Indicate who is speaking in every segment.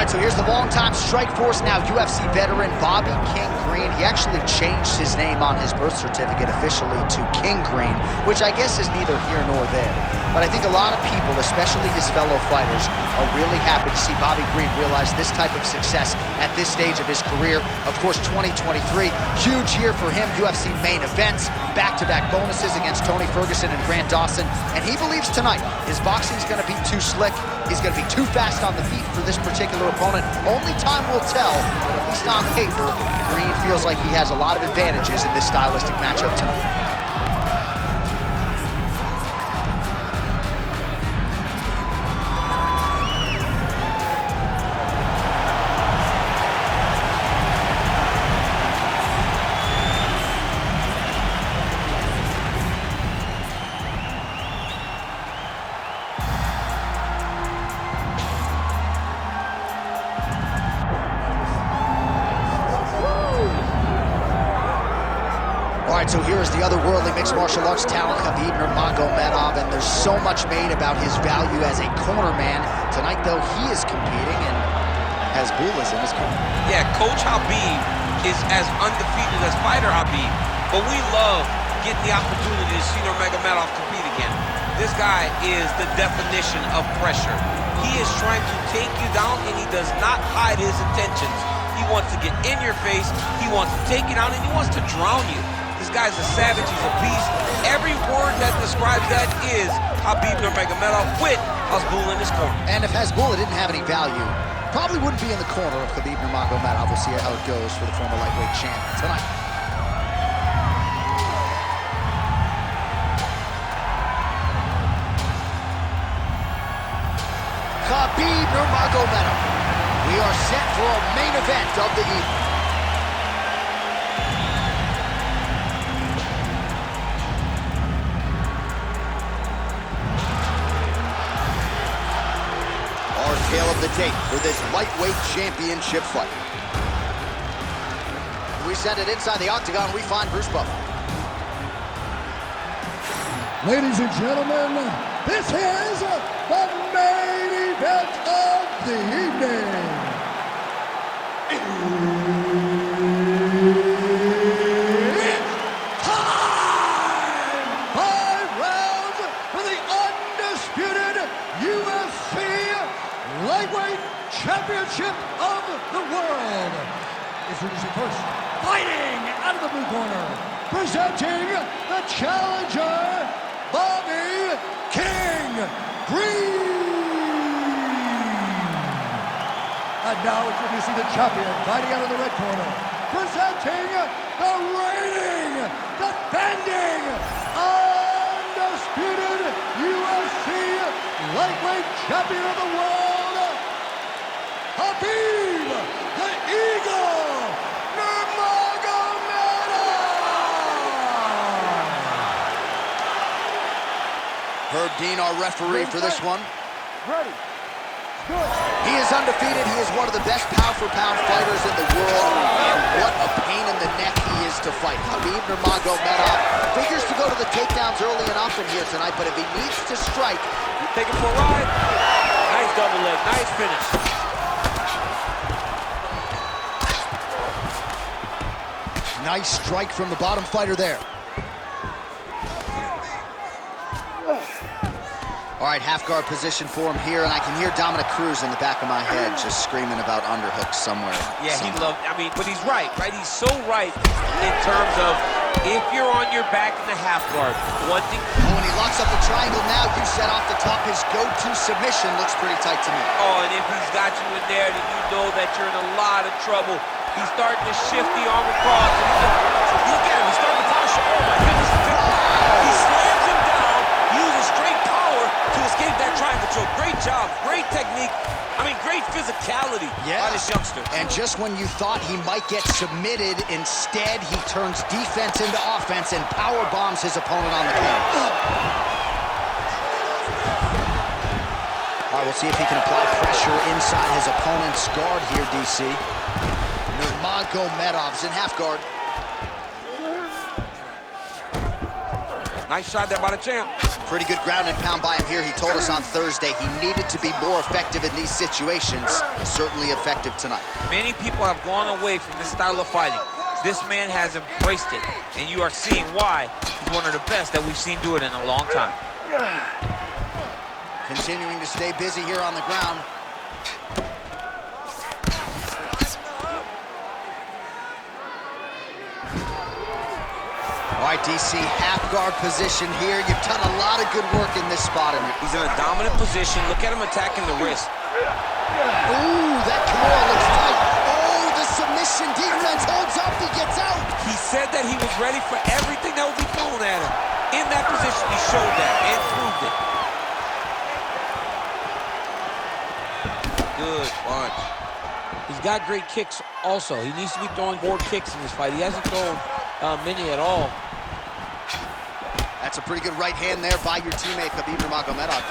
Speaker 1: right, so here's the longtime Strikeforce, now UFC veteran Bobby King Green. He actually changed his name on his birth certificate officially to King Green, which I guess is neither here nor there. But I think a lot of people, especially his fellow fighters, are really happy to see Bobby Green realize this type of success at this stage of his career. Of course, 2023, huge year for him. UFC main events, back-to-back bonuses against Tony Ferguson and Grant Dawson. And he believes tonight his boxing's going to be too slick. He's going to be too fast on the feet for this particular opponent. Only time will tell, but at least on paper, Green feels like he has a lot of advantages in this stylistic matchup tonight. All right, so here is the otherworldly mixed martial arts talent, Khabib Nurmagomedov, and there's so much made about his value as a corner man. Tonight, though, he is competing, and Hasbulla is in his corner.
Speaker 2: Yeah, Coach Khabib is as undefeated as fighter Khabib, but we love getting the opportunity to see Nurmagomedov compete again. This guy is the definition of pressure. He is trying to take you down, and he does not hide his intentions. He wants to get in your face, he wants to take you down, and he wants to drown you. This guy's a savage, he's a beast. Every word that describes that is Khabib Nurmagomedov with Hasbulla in his corner.
Speaker 1: And if Hasbulla didn't have any value, probably wouldn't be in the corner of Khabib Nurmagomedov. We'll see how it goes for the former lightweight champion tonight. Khabib Nurmagomedov. We are set for a main event of the evening. Tale of the tape for this lightweight championship fight. We send it inside the octagon. We find Bruce Buffer.
Speaker 3: Ladies and gentlemen, this is the main event of the evening. It's time! 5 rounds for the undisputed UFC Lightweight Championship of the World. Introducing first, fighting out of the blue corner, presenting the challenger, Bobby King Green. And now introducing the champion, fighting out of the red corner, presenting the reigning, defending, undisputed UFC Lightweight Champion of the World, Khabib, the Eagle, Nurmagomedov!
Speaker 1: Herb Dean, our referee for this one.
Speaker 3: Ready. Good.
Speaker 1: He is undefeated. He is one of the best pound-for-pound fighters in the world. And what a pain in the neck he is to fight. Khabib Nurmagomedov figures to go to the takedowns early and often here tonight, but if he needs to strike...
Speaker 2: You take him for a ride. Nice double leg, nice finish.
Speaker 1: Nice strike from the bottom fighter there. All right, half guard position for him here, and I can hear Dominic Cruz in the back of my head just screaming about underhooks somewhere.
Speaker 2: Yeah, he loved, but he's right? He's so right in terms of if you're on your back in the half guard, one thing...
Speaker 1: Oh, and he locks up the triangle now. You said off the top, his go-to submission looks pretty tight to me.
Speaker 2: Oh, and if he's got you in there, then you know that you're in a lot of trouble. He's starting to shift the arm across. Look at him, he's starting to toss. Oh my goodness. He slams him down, uses straight power to escape that triangle choke. Great job, great technique. Great physicality by this youngster.
Speaker 1: And just when you thought he might get submitted, instead he turns defense into offense and power bombs his opponent on the canvas. All right, we'll see if he can apply pressure inside his opponent's guard here, DC. Nurmagomedov's in half guard.
Speaker 2: Nice shot there by the champ.
Speaker 1: Pretty good ground and pound by him here. He told us on Thursday he needed to be more effective in these situations. Certainly effective tonight.
Speaker 2: Many people have gone away from this style of fighting. This man has embraced it, and you are seeing why he's one of the best that we've seen do it in a long time.
Speaker 1: Continuing to stay busy here on the ground. All right, DC, half guard position here. You've done a lot of good work in this spot.
Speaker 2: He's in a dominant position. Look at him attacking the wrist.
Speaker 1: Ooh, that Kimura looks tight. Oh, the submission defense holds up. He gets out.
Speaker 2: He said that he was ready for everything that would be thrown at him. In that position, he showed that and proved it. Good punch. He's got great kicks also. He needs to be throwing more kicks in this fight. He hasn't thrown many at all.
Speaker 1: That's a pretty good right hand there by your teammate, Khabib Nurmagomedov.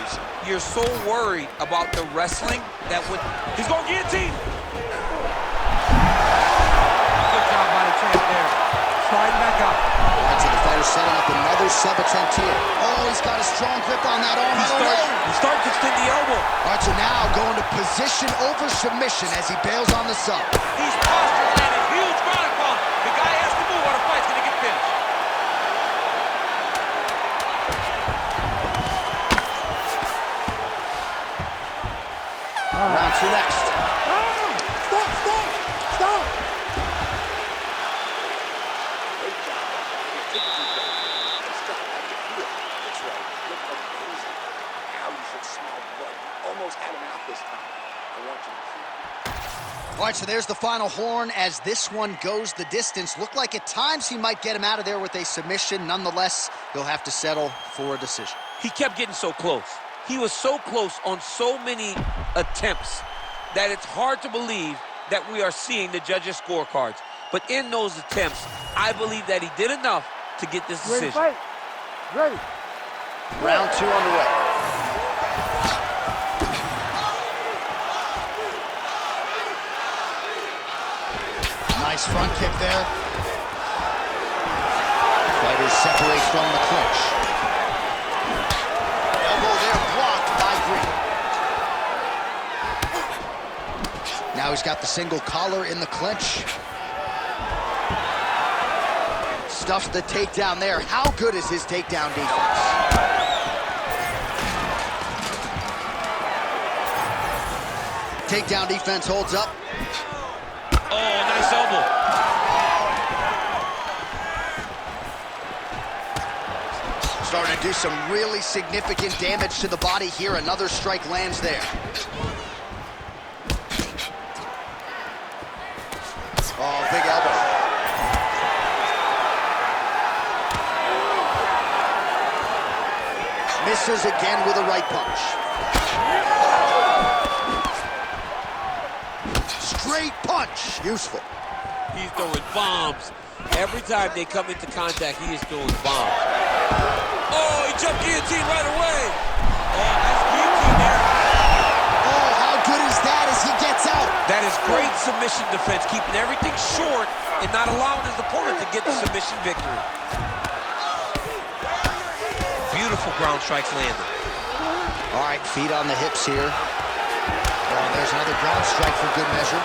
Speaker 2: You're so worried about the wrestling that would... He's going to guillotine. Good job by the champ there. Sliding back up.
Speaker 1: All right, so the fighter's setting up another sub-attempt here. Oh, he's got a strong grip on that arm.
Speaker 2: He starts to extend the elbow.
Speaker 1: All right, so now going to position over submission as he bails on the sub.
Speaker 2: He's postured and a huge body bump. The guy has to move or the fight's going to get finished.
Speaker 1: Round two next.
Speaker 3: Stop!
Speaker 1: All right, so there's the final horn as this one goes the distance. Looked like at times he might get him out of there with a submission. Nonetheless, he'll have to settle for a decision.
Speaker 2: He kept getting so close. He was so close on so many attempts that it's hard to believe that we are seeing the judges' scorecards. But in those attempts, I believe that he did enough to get this decision.
Speaker 3: Ready.
Speaker 1: Round two underway. Nice front kick there. Fighters separate from the clinch. Elbow there blocked by Green. Now he's got the single collar in the clinch. Stuffed the takedown there. How good is his takedown defense? Takedown defense holds up.
Speaker 2: Oh, nice elbow.
Speaker 1: Starting to do some really significant damage to the body here. Another strike lands there. Oh, big elbow. Misses again with a right punch. Straight punch. Useful.
Speaker 2: He's throwing bombs. Every time they come into contact, he is throwing bombs. Oh, he jumped guillotine right away. Oh, nice guillotine there.
Speaker 1: Oh, how good is that as he gets out?
Speaker 2: That is great submission defense, keeping everything short and not allowing his opponent to get the submission victory. Beautiful ground strikes landed.
Speaker 1: All right, feet on the hips here. Oh, there's another ground strike for good measure.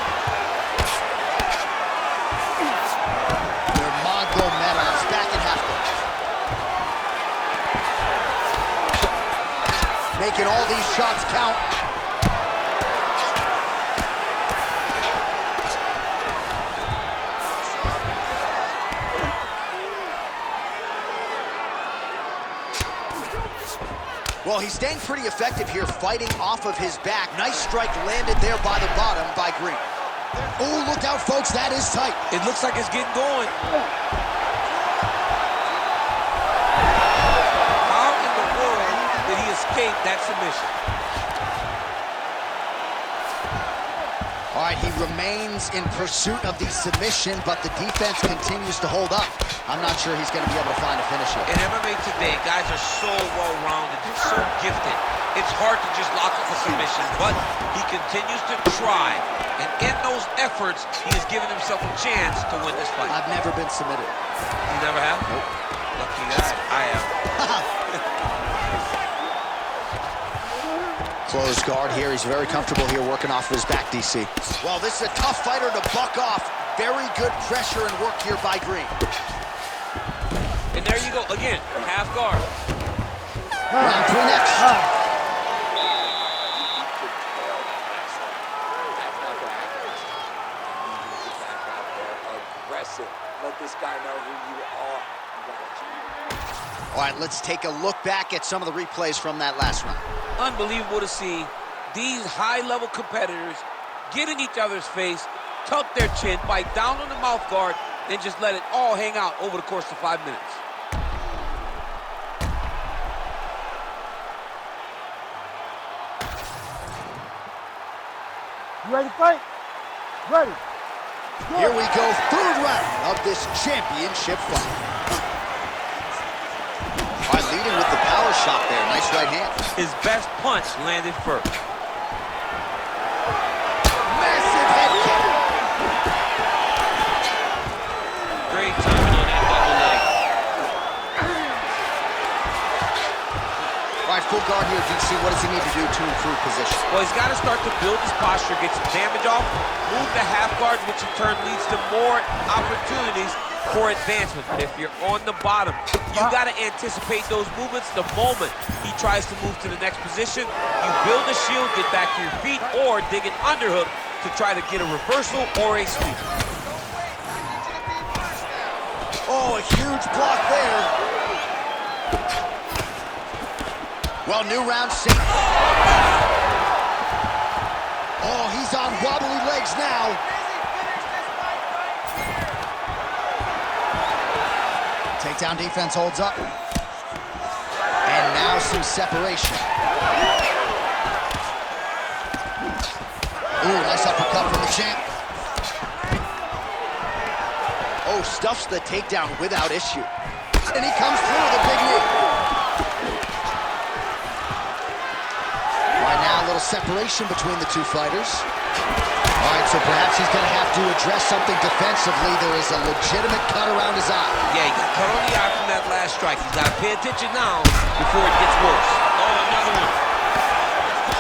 Speaker 1: Nurmagomedov's back in half guard. Making all these shots count. Well, he's staying pretty effective here, fighting off of his back. Nice strike landed there by the bottom by Green. Oh, look out, folks, that is tight.
Speaker 2: It looks like it's getting going. How in the world did he escape that submission?
Speaker 1: All right, he remains in pursuit of the submission, but the defense continues to hold up. I'm not sure he's going to be able to find a finish here.
Speaker 2: In MMA today, guys are so well-rounded, they're so gifted. It's hard to just lock up a submission, but he continues to try. And in those efforts, he has given himself a chance to win this fight.
Speaker 1: I've never been submitted.
Speaker 2: You never have?
Speaker 1: Nope.
Speaker 2: Lucky guy. I have.
Speaker 1: Closed guard here. He's very comfortable here working off of his back, DC. Well, this is a tough fighter to buck off. Very good pressure and work here by Green.
Speaker 2: And there you go, again, half guard.
Speaker 1: Round 3 next.
Speaker 4: Let this guy know who you are.
Speaker 1: All right, let's take a look back at some of the replays from that last round.
Speaker 2: Unbelievable to see these high-level competitors get in each other's face, tuck their chin, bite down on the mouth guard, and just let it all hang out over the course of 5 minutes.
Speaker 3: You ready to fight? Ready.
Speaker 1: Here we go, 3rd round of this championship fight. All right, leading with the power shot there. Nice right hand.
Speaker 2: His best punch landed first.
Speaker 1: Massive head kick.
Speaker 2: Great timing on that double leg.
Speaker 1: All right, full guard here, DC. What does he need to do to improve position?
Speaker 2: Well, he's got to start to build his posture, get some damage off, move the half guard, which in turn leads to more opportunities for advancement. But if you're on the bottom, you got to anticipate those movements the moment he tries to move to the next position. You build a shield, get back to your feet, or dig an underhook to try to get a reversal or a sweep.
Speaker 1: Oh, a huge block there. Well, new round safe. Oh, he's on wobbly legs now. Takedown defense holds up. And now some separation. Ooh, nice uppercut from the champ. Oh, stuffs the takedown without issue. And he comes through with a big knee. Right now, a little separation between the two fighters. All right, so perhaps he's going to have to address something defensively. There is a legitimate cut around his eye.
Speaker 2: Yeah, he got cut on the eye from that last strike. He's got to pay attention now before it gets worse. Oh, another one.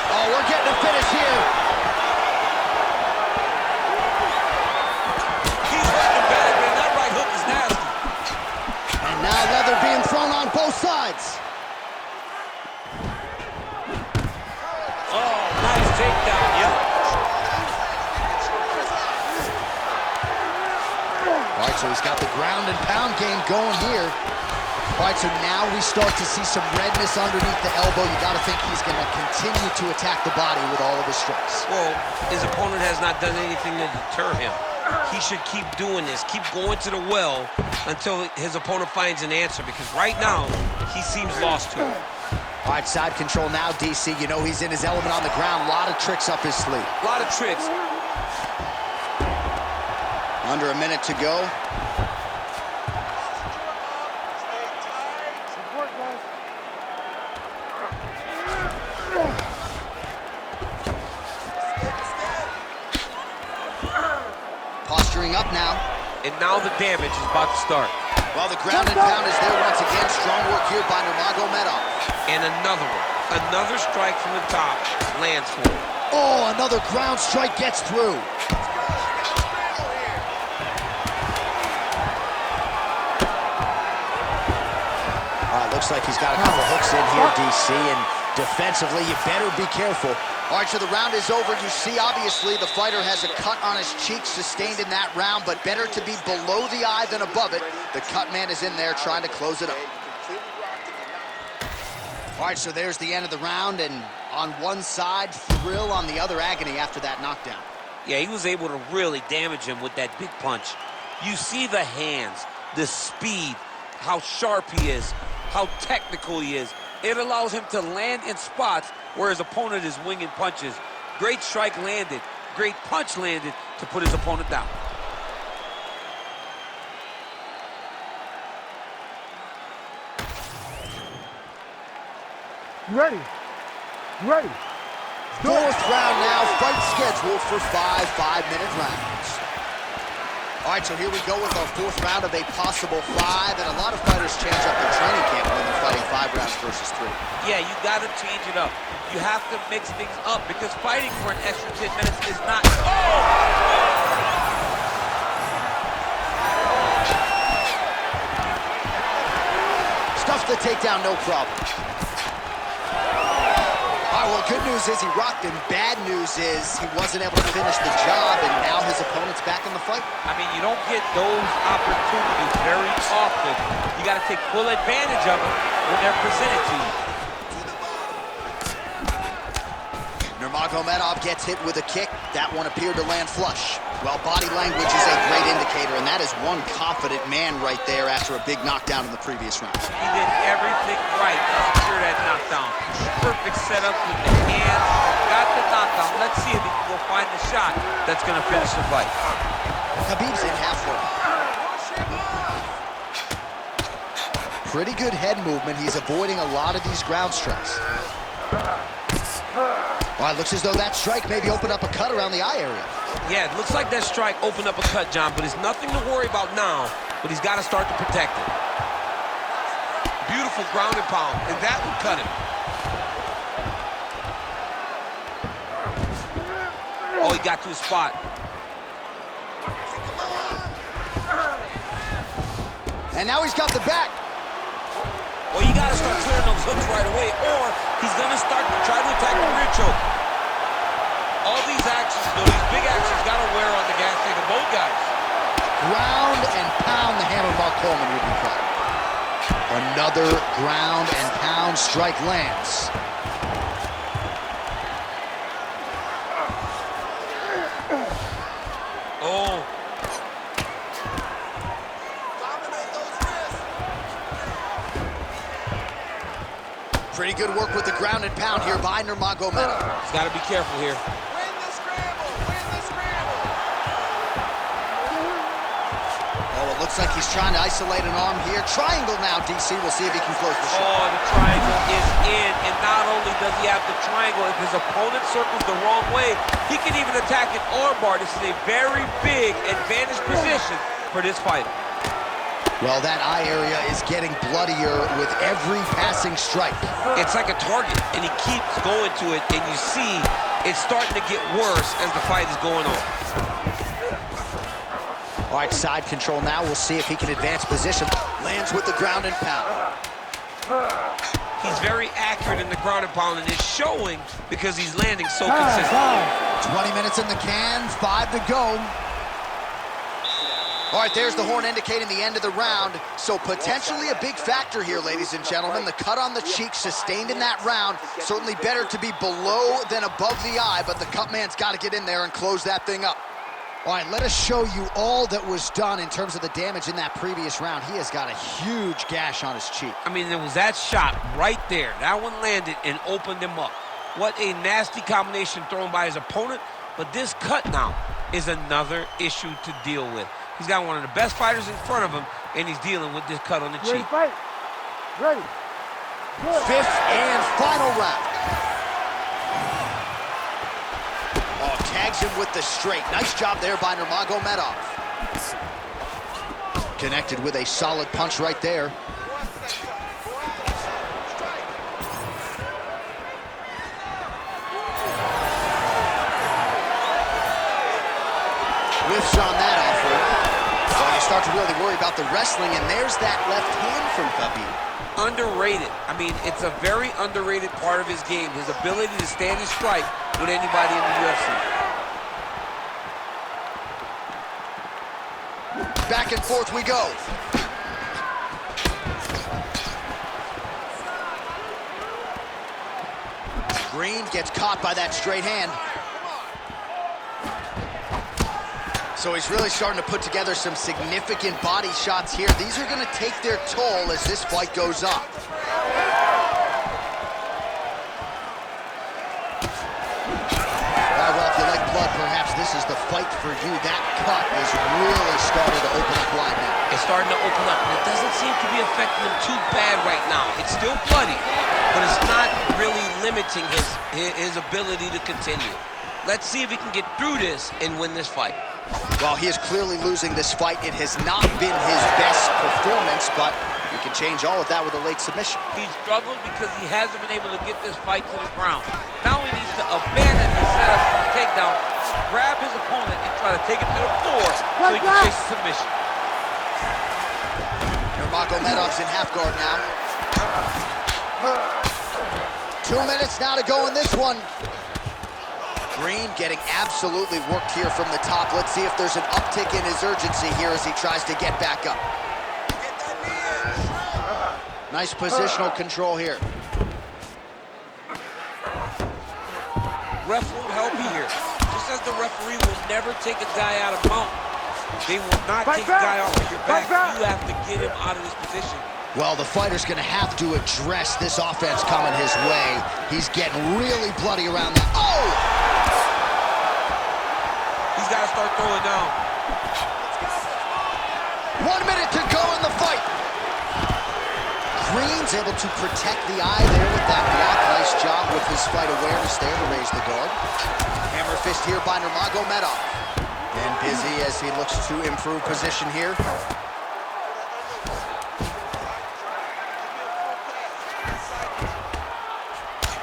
Speaker 1: Oh, we're getting a finish here.
Speaker 2: He's working better, man. That right hook is nasty.
Speaker 1: And now leather being thrown on both sides.
Speaker 2: Oh, nice takedown, yep.
Speaker 1: All right, so he's got the ground and pound game going here. All right, so now we start to see some redness underneath the elbow. You got to think he's going to continue to attack the body with all of his strikes.
Speaker 2: Well, his opponent has not done anything to deter him. He should keep doing this, keep going to the well until his opponent finds an answer, because right now, he seems lost to it.
Speaker 1: All right, side control now, DC. You know he's in his element on the ground. A lot of tricks up his sleeve.
Speaker 2: A lot of tricks.
Speaker 1: Under a minute to go. Posturing up now.
Speaker 2: And now the damage is about to start.
Speaker 1: Well, the ground and pound is there once again. Strong work here by Nurmagomedov.
Speaker 2: And another one. Another strike from the top lands for him.
Speaker 1: Oh, another ground strike gets through. Looks like he's got a couple hooks in here, DC, and defensively, you better be careful. All right, so the round is over. You see, obviously, the fighter has a cut on his cheek sustained in that round, but better to be below the eye than above it. The cut man is in there trying to close it up. All right, so there's the end of the round, and on one side, thrill, on the other, agony after that knockdown.
Speaker 2: Yeah, he was able to really damage him with that big punch. You see the hands, the speed, how sharp he is, how technical he is. It allows him to land in spots where his opponent is winging punches. Great strike landed, great punch landed to put his opponent down.
Speaker 3: You ready? You ready?
Speaker 1: Fourth round now, fight scheduled for 5 5-minute rounds. All right, so here we go with our fourth round of a possible 5, and a lot of fighters change up their training camp when they're fighting 5 rounds versus 3.
Speaker 2: yeah, you got to change it up. You have to mix things up because fighting for an extra 10 minutes is not...
Speaker 1: Stuffs the takedown, no problem. All right, well, good news is he rocked him. Bad news is he wasn't able to finish the job, and now his opponent's back in the fight.
Speaker 2: I mean, you don't get those opportunities very often. You got to take full advantage of them when they're presented to you.
Speaker 1: Nurmagomedov gets hit with a kick. That one appeared to land flush. Well, body language is a great indicator, and that is one confident man right there after a big knockdown in the previous round.
Speaker 2: He did everything right to secure that knockdown. Perfect setup with the hands. Got the knockdown. Let's see if he can go find the shot that's going to finish the fight.
Speaker 1: Khabib's in halfway. Pretty good head movement. He's avoiding a lot of these ground strikes. Well, it looks as though that strike maybe opened up a cut around the eye area.
Speaker 2: Yeah, it looks like that strike opened up a cut, John, but it's nothing to worry about now, but he's got to start to protect it. Beautiful ground and pound, and that would cut him. Oh, he got to his spot.
Speaker 1: And now he's got the back.
Speaker 2: Well, you got to start clearing those hooks right away, or he's going to start to try to attack the rear choke. All these actions, though, these big actions, got to wear on the gas tank of both guys.
Speaker 1: Ground and pound, the hammer Mark Coleman would be called. Another ground and pound strike lands.
Speaker 2: Oh.
Speaker 1: Pretty good work with the ground and pound here by Nurmagomedov.
Speaker 2: He's got to be careful here.
Speaker 4: Win the scramble! Win the scramble!
Speaker 1: Oh, it looks like he's trying to isolate an arm here. Triangle now, DC. We'll see if he can close the shot.
Speaker 2: Oh, the triangle is in, and not only does he have the triangle, if his opponent circles the wrong way, he can even attack an armbar. This is a very big advantage position for this fighter.
Speaker 1: Well, that eye area is getting bloodier with every passing strike.
Speaker 2: It's like a target, and he keeps going to it, and you see it's starting to get worse as the fight is going on.
Speaker 1: All right, side control now. We'll see if he can advance position. Lands with the ground and pound.
Speaker 2: He's very accurate in the ground and pound, and it's showing because he's landing so consistently.
Speaker 1: 20 minutes in the can, 5 to go. All right, there's the horn indicating the end of the round. So potentially a big factor here, ladies and gentlemen. The cut on the cheek sustained in that round. Certainly better to be below than above the eye, but the cut man's got to get in there and close that thing up. All right, let us show you all that was done in terms of the damage in that previous round. He has got a huge gash on his cheek.
Speaker 2: I mean, there was that shot right there. That one landed and opened him up. What a nasty combination thrown by his opponent. But this cut now is another issue to deal with. He's got one of the best fighters in front of him, and he's dealing with this cut on the cheek.
Speaker 3: Fight. Ready. Good.
Speaker 1: Fifth and final round. Oh, tags him with the straight. Nice job there by Nurmagomedov. Connected with a solid punch right there. Whiffs on that offer. So you start to really worry about the wrestling, and there's that left hand from Khabib.
Speaker 2: Underrated. I mean, it's a very underrated part of his game, his ability to stand and strike with anybody in the UFC.
Speaker 1: Back and forth we go. Green gets caught by that straight hand. So he's really starting to put together some significant body shots here. These are going to take their toll as this fight goes on. Well, if you like blood, perhaps this is the fight for you. That cut is really starting to open up wide now.
Speaker 2: It's starting to open up, and it doesn't seem to be affecting him too bad right now. It's still bloody, but it's not really limiting his ability to continue. Let's see if he can get through this and win this fight.
Speaker 1: Well, he is clearly losing this fight. It has not been his best performance, but You can change all of that with a late submission.
Speaker 2: He's struggled because he hasn't been able to get this fight to the ground. Now he needs to abandon the setup for the takedown, grab his opponent, and try to take him to the floor so he can chase the submission.
Speaker 1: Nurmagomedov's in half guard now. 2 minutes now to go in this one. Green getting absolutely worked here from the top. Let's see if there's an uptick in his urgency here as he tries to get back up. Nice positional control here.
Speaker 2: Ref won't help you here. Just as the referee will never take a guy out of mount, they will not take a guy off of your back. You have to get him out of this position.
Speaker 1: Well, the fighter's going to have to address this offense coming his way. He's getting really bloody around that. Oh!
Speaker 2: He's got to start throwing down.
Speaker 1: 1 minute to go in the fight. Green's able to protect the eye there with that block. Nice job with his fight awareness there to raise the guard. Hammer fist here by Nurmagomedov. And busy as he looks to improve position here.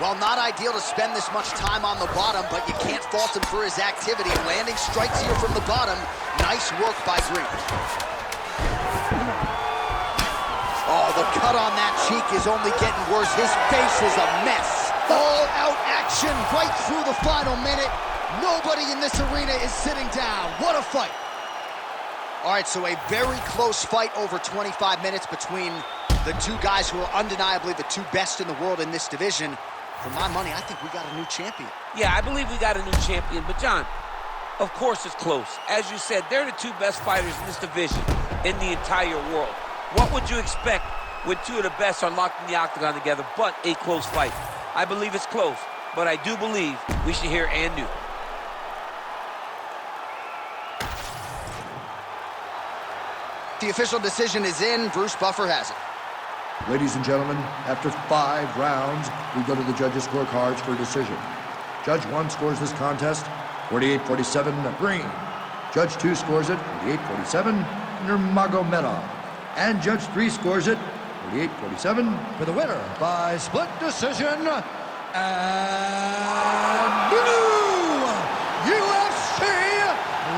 Speaker 1: Well, not ideal to spend this much time on the bottom, but you can't fault him for his activity. Landing strikes here from the bottom. Nice work by Green. Oh, the cut on that cheek is only getting worse. His face is a mess. All-out action right through the final minute. Nobody in this arena is sitting down. What a fight. All right, so a very close fight over 25 minutes between the two guys who are undeniably the two best in the world in this division. For my money, I think we got a new champion.
Speaker 2: Yeah, I believe we got a new champion. But, John, of course it's close. As you said, they're the two best fighters in this division in the entire world. What would you expect when two of the best are locked in the octagon together but a close fight? I believe it's close, but I do believe we should hear and new.
Speaker 1: The official decision is in. Bruce Buffer has it.
Speaker 3: Ladies and gentlemen, after 5 rounds, we go to the judges' scorecards for a decision. Judge 1 scores this contest 48-47 Green. Judge 2 scores it 48-47 Nurmagomedov. And Judge 3 scores it 48-47 for the winner by split decision and new UFC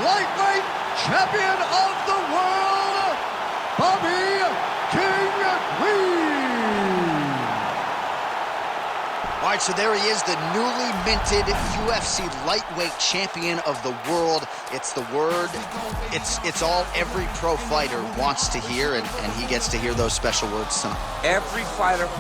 Speaker 3: lightweight champion of the world, Bobby King Green.
Speaker 1: All right, so there he is, the newly minted UFC lightweight champion of the world. It's the word, it's all every pro fighter wants to hear, and he gets to hear those special words tonight.
Speaker 2: Every fighter